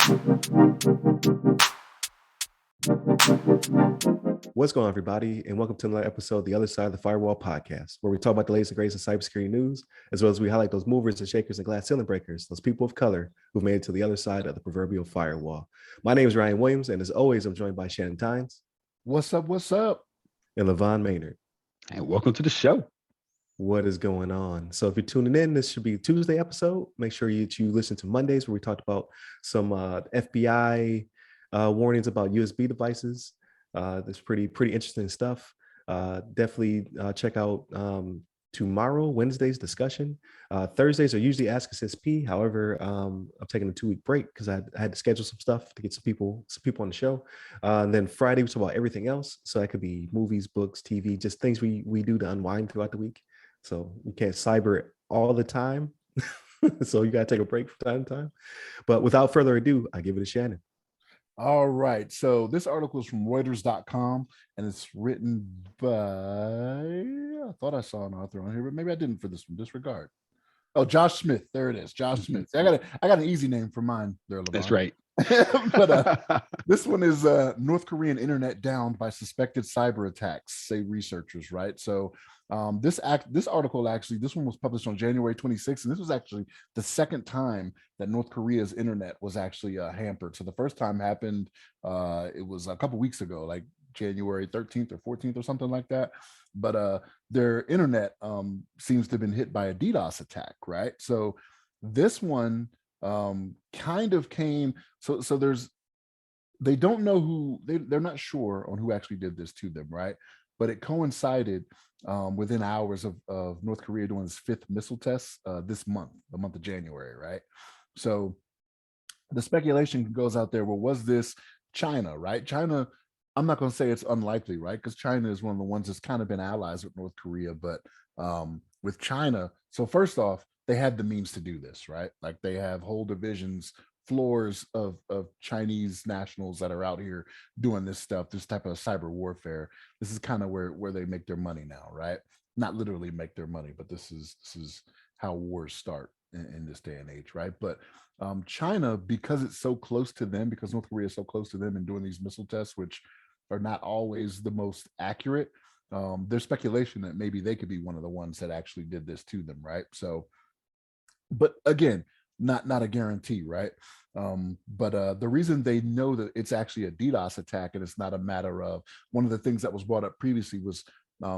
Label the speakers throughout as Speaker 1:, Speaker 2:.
Speaker 1: What's going on, everybody, and welcome to another episode of the Other Side of the Firewall podcast, where we talk about the latest and greatest in cybersecurity news, as well as we highlight those movers and shakers and glass ceiling breakers, those people of color who've made it to the other side of the proverbial firewall. My name is Ryan Williams, and as always, I'm joined by Shannon
Speaker 2: What's up? What's up?
Speaker 1: and LeVon Maynard.
Speaker 3: And welcome to the show.
Speaker 1: What is going on? So if you're tuning in, this should be a Tuesday episode. Make sure you listen to Mondays, where we talked about some FBI warnings about USB devices. That's pretty interesting stuff. Definitely check out tomorrow, Wednesday's discussion. Thursdays are usually Ask Us SP. However, I'm taking a 2-week break because I had to schedule some stuff to get some people on the show. And then Friday we talk about everything else. So that could be movies, books, TV, just things we do to unwind throughout the week. So we can't cyber all the time. So you got to take a break from time to time. But without further ado, I give it to Shannon.
Speaker 2: All right. So this article is from Reuters.com, and it's written by, I thought I saw an author on here, but maybe I didn't for this one. Disregard. Oh, Josh Smith. There it is. Josh Smith. I got an easy name for mine there, LeVon.
Speaker 3: That's right.
Speaker 2: But this one is North Korean internet downed by suspected cyber attacks, say researchers, right? So this article, actually, this one was published on January 26th, and this was actually the second time that North Korea's internet was actually hampered. So the first time happened, it was a couple weeks ago, like January 13th or 14th or something like that. But their internet seems to have been hit by a DDoS attack, right? So this one kind of came, so they don't know who, they're not sure on who actually did this to them, right? But it coincided within hours of North Korea doing its 5th missile test this month, the month of January, right? So the speculation goes out there, well, was this China, right? China, I'm not going to say it's unlikely, right? Because China is one of the ones that's kind of been allies with North Korea, but with China, so first off, they had the means to do this, right? Like they have whole divisions, floors of Chinese nationals that are out here doing this stuff, this type of cyber warfare. This is kind of where they make their money now, right? Not literally make their money, but this is how wars start in this day and age, right? But China, because it's so close to them, because North Korea is so close to them and doing these missile tests, which are not always the most accurate, there's speculation that maybe they could be one of the ones that actually did this to them, right? So, but again, not a guarantee, right? But the reason they know that it's actually a DDoS attack and it's not a matter of, one of the things that was brought up previously was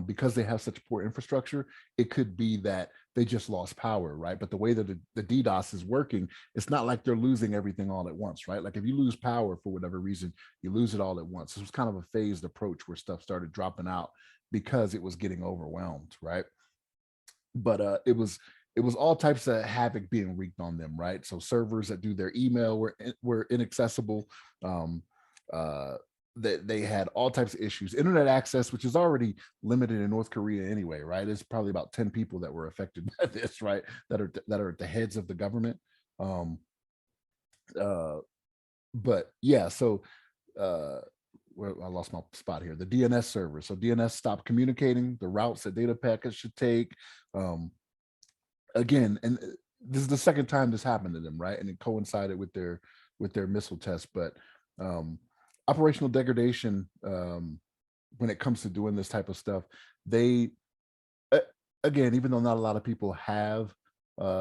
Speaker 2: because they have such poor infrastructure, it could be that they just lost power, right? But the way that the DDoS is working, it's not like they're losing everything all at once, right? Like if you lose power for whatever reason, you lose it all at once. This was kind of a phased approach where stuff started dropping out because it was getting overwhelmed, right? But it was all types of havoc being wreaked on them, right? So servers that do their email were inaccessible. They had all types of issues. Internet access, which is already limited in North Korea anyway, right? It's probably about 10 people that were affected by this, right? That are at the heads of the government. But yeah, so I lost my spot here. The DNS server. So DNS stopped communicating the routes that data packets should take. Again, and this is the second time this happened to them, right? And it coincided with their missile test. But operational degradation, when it comes to doing this type of stuff, they again, even though not a lot of people have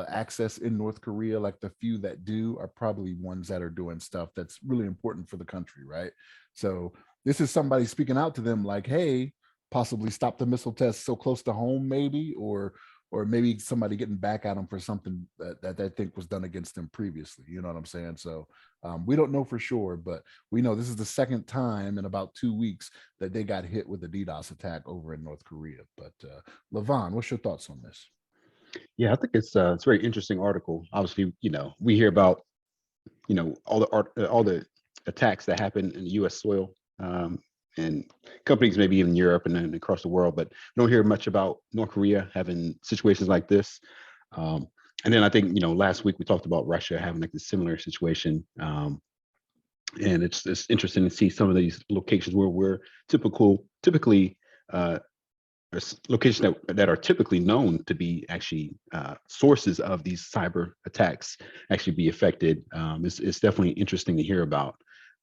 Speaker 2: access in North Korea, like the few that do are probably ones that are doing stuff that's really important for the country, right? So this is somebody speaking out to them like, hey, possibly stop the missile test so close to home, maybe, or maybe somebody getting back at them for something that they think was done against them previously. You know what I'm saying? So we don't know for sure, but we know this is the second time in about 2 weeks that they got hit with a DDoS attack over in North Korea. But LeVon, what's your thoughts on this?
Speaker 3: Yeah, I think it's a very interesting article. Obviously, we hear about, all the attacks that happen in U.S. soil, and companies maybe even Europe and then across the world, but we don't hear much about North Korea having situations like this. And then I think, last week we talked about Russia having like a similar situation. And it's interesting to see some of these locations where we're typically locations that are typically known to be actually sources of these cyber attacks actually be affected. It's definitely interesting to hear about.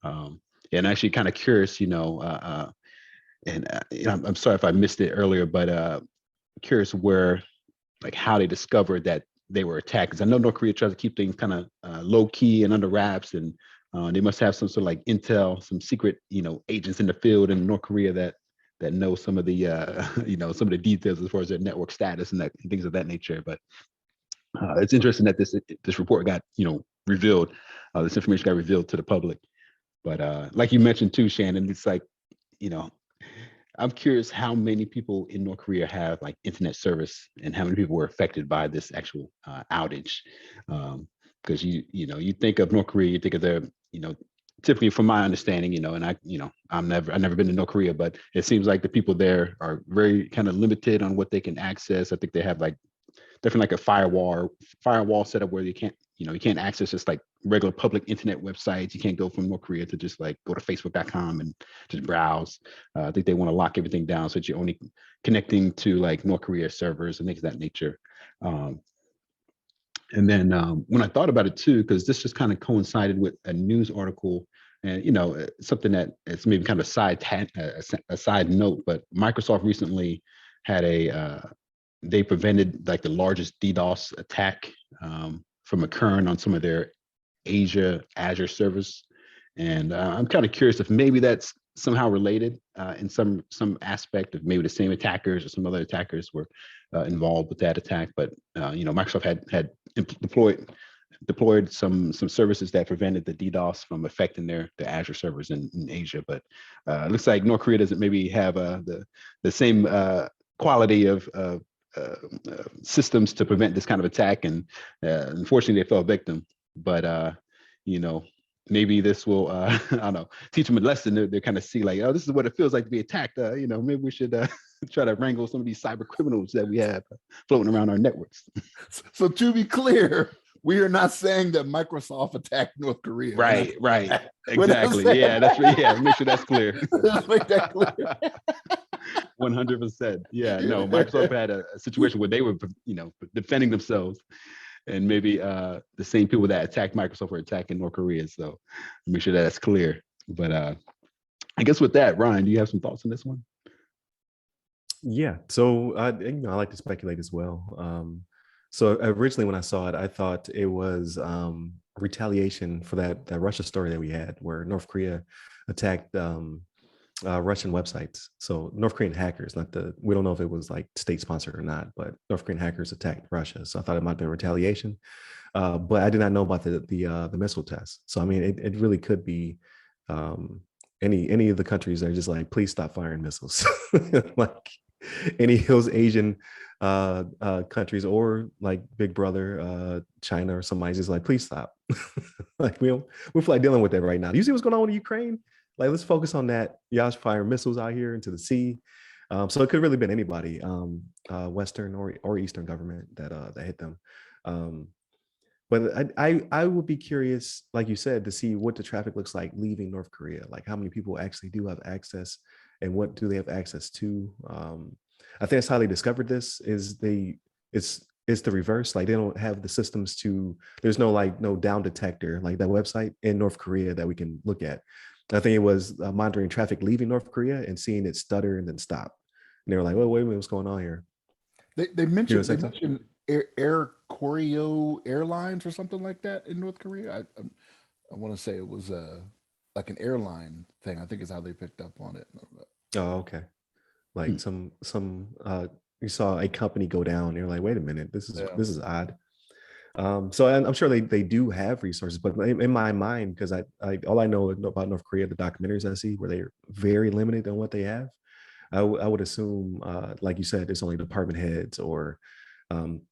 Speaker 3: And actually kind of curious, I'm sorry if I missed it earlier, but curious where, like how they discovered that they were attacked. Because I know North Korea tries to keep things kind of low key and under wraps, and they must have some sort of like intel, some secret, agents in the field in North Korea that know some of the, some of the details as far as their network status and things of that nature. But it's interesting that this report got, revealed. This information got revealed to the public. But like you mentioned too, Shannon, it's like, I'm curious how many people in North Korea have like internet service and how many people were affected by this actual outage. Because you think of North Korea, you think of their, typically from my understanding, and I've never been to North Korea, but it seems like the people there are very kind of limited on what they can access. I think they have like definitely like a firewall setup where you can't access just like regular public internet websites. You can't go from North Korea to just like go to facebook.com and just browse. I think they want to lock everything down so that you're only connecting to like North Korea servers and things of that nature. And then when I thought about it too, because this just kind of coincided with a news article and, something that it's maybe kind of a side note, but Microsoft recently had they prevented like the largest DDoS attack from occurring on some of their Azure servers. And I'm kind of curious if maybe that's somehow related in some aspect of maybe the same attackers or some other attackers were involved with that attack. But Microsoft had deployed some services that prevented the DDoS from affecting the Azure servers in Asia. But it looks like North Korea doesn't maybe have the same quality of systems to prevent this kind of attack, and unfortunately they fell victim. But maybe this will I don't know, teach them a lesson. They kind of see like, oh, this is what it feels like to be attacked. Maybe we should try to wrangle some of these cyber criminals that we have floating around our networks.
Speaker 2: So to be clear, we are not saying that Microsoft attacked North Korea.
Speaker 3: Right. Exactly. Yeah, that's right. Yeah, make sure that's clear.
Speaker 2: Let's make that clear.
Speaker 3: 100%. Yeah, no, Microsoft had a situation where they were, defending themselves, and maybe the same people that attacked Microsoft were attacking North Korea. So make sure that's clear. But I guess with that, Ryan, do you have some thoughts on this one?
Speaker 1: Yeah. So I like to speculate as well. So originally when I saw it, I thought it was retaliation for that Russia story that we had, where North Korea attacked Russian websites. So North Korean hackers, we don't know if it was like state sponsored or not, but North Korean hackers attacked Russia. So I thought it might have been retaliation, but I did not know about the missile test. So I mean, it really could be any of the countries that are just like, please stop firing missiles, like any of those Asian countries, or like Big Brother, China or somebody's just like, please stop. Like we feel like dealing with that right now. Do you see what's going on in Ukraine? Like, let's focus on that. Y'all fire missiles out here into the sea. So it could really been anybody, Western or Eastern government that hit them. But I would be curious, like you said, to see what the traffic looks like leaving North Korea. Like how many people actually do have access, and what do they have access to? I think that's how they discovered this. It's the reverse. Like they don't have the systems there's no down detector like that website in North Korea that we can look at. I think it was monitoring traffic leaving North Korea and seeing it stutter and then stop. And they were like, well, wait a minute, what's going on here?
Speaker 2: They mentioned Air Koryo Airlines or something like that in North Korea. I want to say it was like an airline thing. I think is how they picked up on it.
Speaker 1: Oh, okay. Like some you saw a company go down and you're like, wait a minute, this is odd. So I'm sure they do have resources, but in my mind, because I all I know about North Korea, the documentaries I see, where they're very limited on what they have, I would assume, like you said, it's only department heads or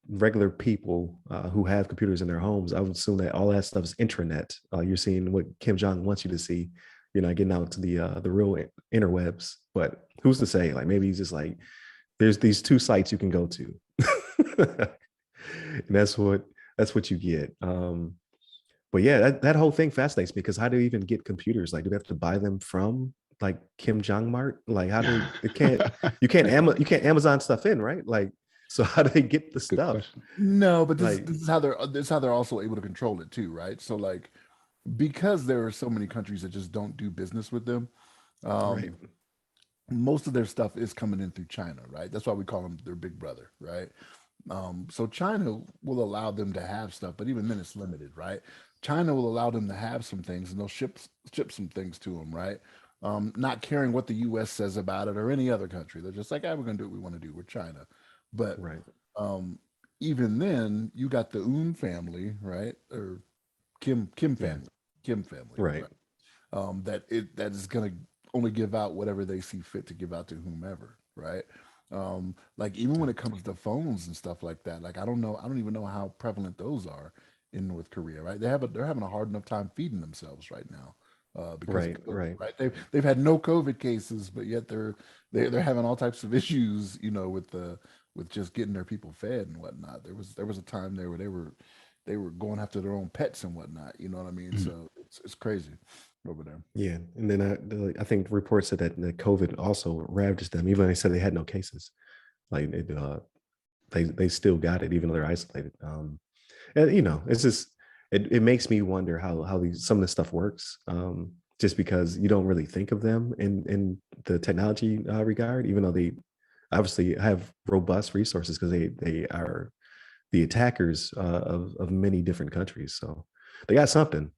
Speaker 1: regular people who have computers in their homes. I would assume that all that stuff is intranet. You're seeing what Kim Jong wants you to see. You're not getting out to the real interwebs. But who's to say? Like maybe he's just like, there's these 2 sites you can go to, and that's what you get. But yeah, that whole thing fascinates me, because how do you even get computers? Like, do they have to buy them from like Kim Jong Mart? Like how do they you can't Amazon stuff in, right? Like so how do they get the
Speaker 3: Good
Speaker 1: stuff?
Speaker 3: question.
Speaker 2: No, but
Speaker 1: Like
Speaker 2: this is how they're also able to control it too, right? So like because there are so many countries that just don't do business with them,
Speaker 1: right,
Speaker 2: most of their stuff is coming in through China, right? That's why we call them their big brother, right? So China will allow them to have stuff, but even then it's limited, right? China will allow them to have some things and they'll ship some things to them, right? Not caring what the US says about it or any other country. They're just like, we're gonna do what we want to do. We're China. But
Speaker 1: right,
Speaker 2: um, even then, you got the Un family, right? Or Kim
Speaker 1: yeah,
Speaker 2: family, Kim family,
Speaker 1: right,
Speaker 2: right? That is going to only give out whatever they see fit to give out to whomever, right? Like even when it comes to phones and stuff like that, like I don't even know how prevalent those are in North Korea, right? They're having a hard enough time feeding themselves right now because of
Speaker 1: right,
Speaker 2: COVID,
Speaker 1: right.
Speaker 2: right? They've had no COVID cases, but yet they're having all types of issues, with just getting their people fed and whatnot. There was a time there where they were going after their own pets and whatnot. You know what I mean?
Speaker 1: Mhm.
Speaker 2: So it's crazy over there.
Speaker 1: Yeah, and then I think reports said that the COVID also ravaged them, even though they said they had no cases. Like they still got it, even though they're isolated. And it's just it makes me wonder how these some of this stuff works. Just because you don't really think of them in the technology regard, even though they obviously have robust resources because they are the attackers of many different countries. So they got something.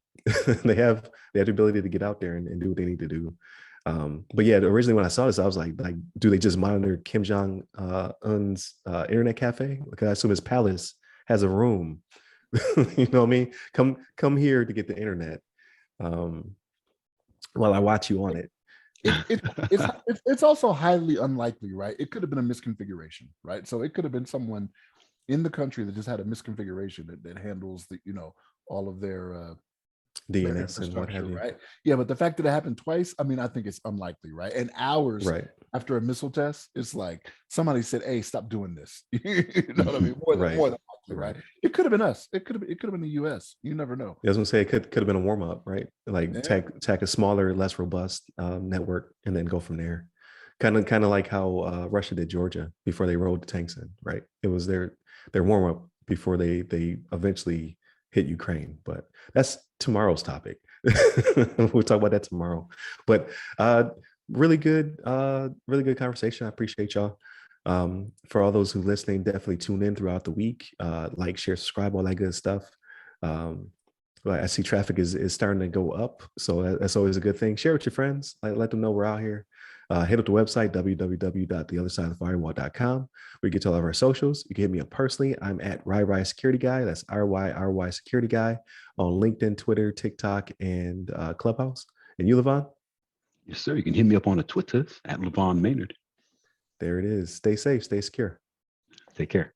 Speaker 1: They have the ability to get out there and do what they need to do. But yeah, originally when I saw this, I was like, do they just monitor Kim Jong Un's internet cafe? Because I assume his palace has a room. You know what I mean? Come here to get the internet while I watch you on it.
Speaker 2: It's also highly unlikely, right? It could have been a misconfiguration, right? So it could have been someone in the country that just had a misconfiguration that handles all of their
Speaker 1: DNS and what
Speaker 2: infrastructure,
Speaker 1: have you.
Speaker 2: right? Yeah, but the fact that it happened twice, I mean, I think it's unlikely, right? And hours
Speaker 1: Right.
Speaker 2: after a missile test, it's like somebody said, "Hey, stop doing this." You know what I mean? More than
Speaker 1: Right.
Speaker 2: likely,
Speaker 1: Right.
Speaker 2: right? It could have been us. It could have been the U.S. You never know.
Speaker 1: I was gonna say it could have been a warm up, right? Like
Speaker 2: Yeah.
Speaker 1: attack a smaller, less robust network, and then go from there. Kind of like how Russia did Georgia before they rolled the tanks in, right? It was their warm up before they eventually hit Ukraine. But that's tomorrow's topic. We'll talk about that tomorrow. But really good conversation. I appreciate y'all. For all those who listening, definitely tune in throughout the week. Like, share, subscribe, all that good stuff. Um, but I see traffic is starting to go up, so that's always a good thing. Share with your friends, let them know we're out here. Hit up the website www.theothersideofthefirewall.com, where you get to all of our socials. You can hit me up personally. I'm at RyRy Security Guy. That's RYRY Security Guy on LinkedIn, Twitter, TikTok, and Clubhouse. And you, LeVon?
Speaker 3: Yes, sir. You can hit me up on the Twitters at LeVon Maynard.
Speaker 1: There it is. Stay safe, stay secure.
Speaker 3: Take care.